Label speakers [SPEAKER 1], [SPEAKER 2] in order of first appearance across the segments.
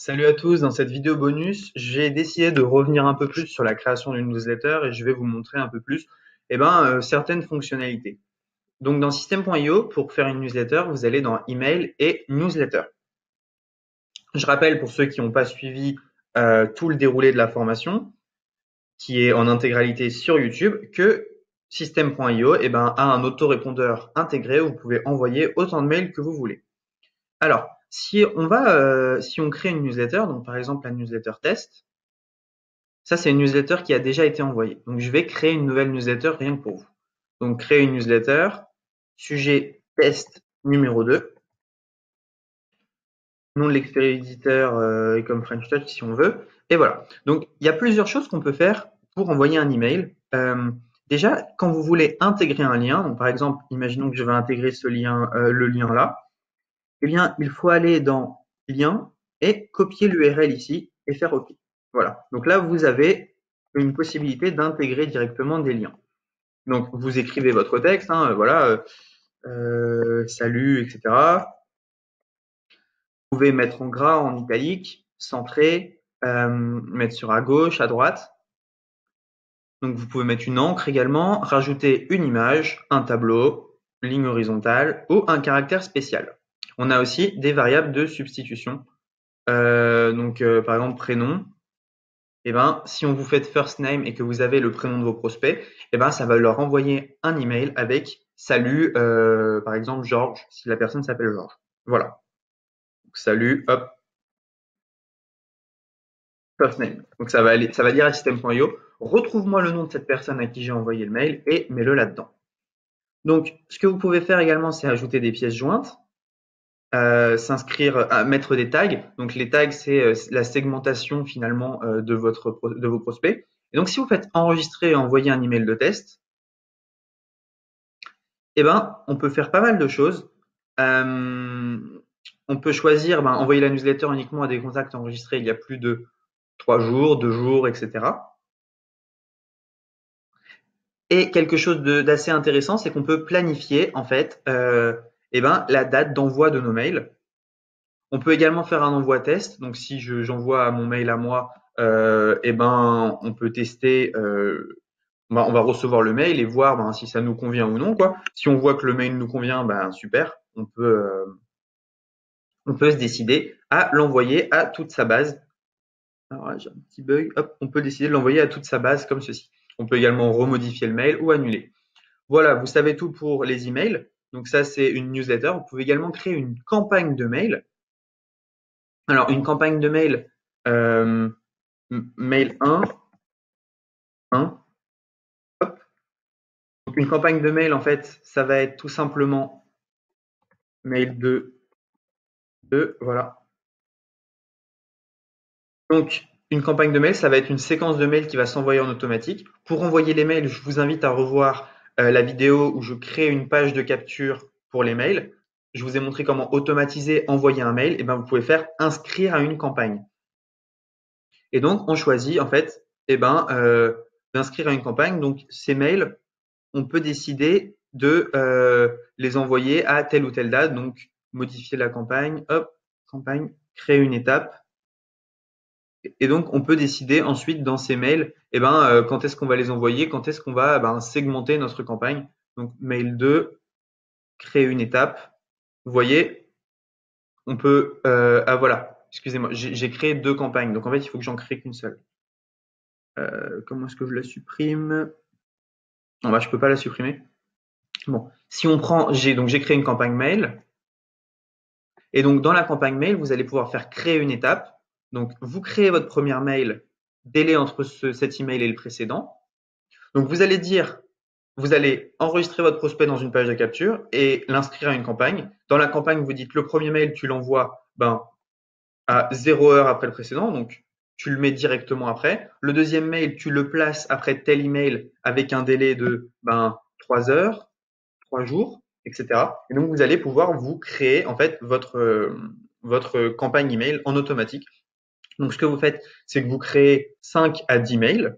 [SPEAKER 1] Salut à tous, dans cette vidéo bonus, j'ai décidé de revenir un peu plus sur la création d'une newsletter et je vais vous montrer un peu plus certaines fonctionnalités. Donc dans System.io, pour faire une newsletter, vous allez dans Email et Newsletter. Je rappelle pour ceux qui n'ont pas suivi tout le déroulé de la formation, qui est en intégralité sur YouTube, que System.io a un autorépondeur intégré où vous pouvez envoyer autant de mails que vous voulez. Alors, si on crée une newsletter, donc par exemple la newsletter test, ça c'est une newsletter qui a déjà été envoyée. Donc je vais créer une nouvelle newsletter rien que pour vous. Donc créer une newsletter, sujet test numéro 2, nom de l'expéditeur et comme French Touch si on veut. Et voilà. Donc il y a plusieurs choses qu'on peut faire pour envoyer un email. Déjà, quand vous voulez intégrer un lien, donc par exemple, imaginons que je vais intégrer ce lien, le lien là, eh bien, il faut aller dans lien et copier l'URL ici et faire OK. Voilà. Donc là, vous avez une possibilité d'intégrer directement des liens. Donc, vous écrivez votre texte, salut, etc. Vous pouvez mettre en gras, en italique, centrer, mettre sur à gauche, à droite. Donc, vous pouvez mettre une encre également, rajouter une image, un tableau, ligne horizontale ou un caractère spécial. On a aussi des variables de substitution. Par exemple, prénom. Si on vous fait first name et que vous avez le prénom de vos prospects, ça va leur envoyer un email avec salut, par exemple, Georges, si la personne s'appelle Georges. Voilà. Donc, salut, hop, first name. Donc, ça va dire à system.io, retrouve-moi le nom de cette personne à qui j'ai envoyé le mail et mets-le là-dedans. Donc, ce que vous pouvez faire également, c'est ajouter des pièces jointes. Mettre des tags. Donc les tags, c'est la segmentation finalement de vos prospects. Et donc si vous faites enregistrer et envoyer un email de test, on peut faire pas mal de choses. On peut choisir envoyer la newsletter uniquement à des contacts enregistrés il y a plus de 3 jours, 2 jours, etc. Et quelque chose d'assez intéressant, c'est qu'on peut planifier en fait la date d'envoi de nos mails. On peut également faire un envoi test. Donc, si j'envoie mon mail à moi, on peut tester. On va recevoir le mail et voir si ça nous convient ou non, quoi. Si on voit que le mail nous convient, super. On peut se décider à l'envoyer à toute sa base. Alors, j'ai un petit bug. Hop, on peut décider de l'envoyer à toute sa base comme ceci. On peut également remodifier le mail ou annuler. Voilà, vous savez tout pour les emails. Donc ça, c'est une newsletter. Vous pouvez également créer une campagne de mail. Alors, une campagne de mail, mail 1, hop. Donc, une campagne de mail, en fait, ça va être tout simplement mail 2, voilà. Donc, une campagne de mail, ça va être une séquence de mails qui va s'envoyer en automatique. Pour envoyer les mails, je vous invite à revoir la vidéo où je crée une page de capture pour les mails. Je vous ai montré comment automatiser, envoyer un mail. Vous pouvez faire inscrire à une campagne. Et donc, on choisit en fait, d'inscrire à une campagne. Donc, ces mails, on peut décider de les envoyer à telle ou telle date. Donc, modifier la campagne, hop, campagne, créer une étape. Et donc, on peut décider ensuite dans ces mails, quand est-ce qu'on va les envoyer, quand est-ce qu'on va segmenter notre campagne. Donc, mail 2, créer une étape. Vous voyez, on peut, voilà, excusez-moi, j'ai créé 2 campagnes. Donc, en fait, il faut que j'en crée qu'une seule. Comment est-ce que je la supprime? Non, je peux pas la supprimer. Bon, si on prend, j'ai créé une campagne mail. Et donc, dans la campagne mail, vous allez pouvoir faire créer une étape. Donc, vous créez votre première mail, délai entre cet email et le précédent. Donc, vous allez enregistrer votre prospect dans une page de capture et l'inscrire à une campagne. Dans la campagne, vous dites le premier mail, tu l'envoies à 0 heure après le précédent. Donc, tu le mets directement après. Le deuxième mail, tu le places après tel email avec un délai de 3 heures, 3 jours, etc. Et donc, vous allez pouvoir vous créer en fait votre campagne email en automatique. Donc, ce que vous faites, c'est que vous créez 5 à 10 mails.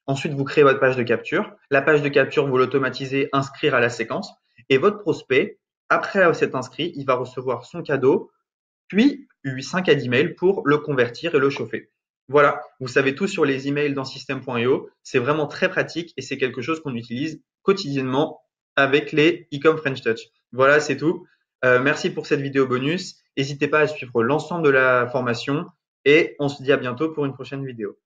[SPEAKER 1] Ensuite, vous créez votre page de capture. La page de capture, vous l'automatisez, inscrire à la séquence. Et votre prospect, après s'être inscrit, il va recevoir son cadeau puis 5 à 10 mails pour le convertir et le chauffer. Voilà, vous savez tout sur les emails dans System.io. C'est vraiment très pratique et c'est quelque chose qu'on utilise quotidiennement avec les e-com French Touch. Voilà, c'est tout. Merci pour cette vidéo bonus. N'hésitez pas à suivre l'ensemble de la formation et on se dit à bientôt pour une prochaine vidéo.